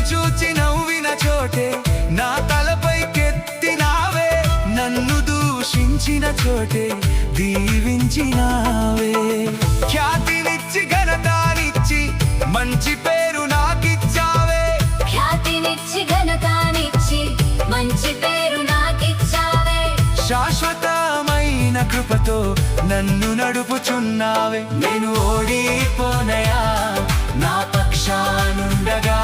చూచి నవ్విన చోటే నా తలపైకెత్తినావే, నన్ను దూషించిన చోటే దీవించినావే. ఖ్యాతినిచ్చి ఘనతానిచ్చి మంచి పేరు నాకిచ్చావే, ఖ్యాతినిచ్చి ఘనతానిచ్చి మంచి పేరు నాకిచ్చావే. శాశ్వతమైన కృపతో నన్ను నడుపుచున్నావే. నేను ఓడిపోనయా, నా పక్షానుండగా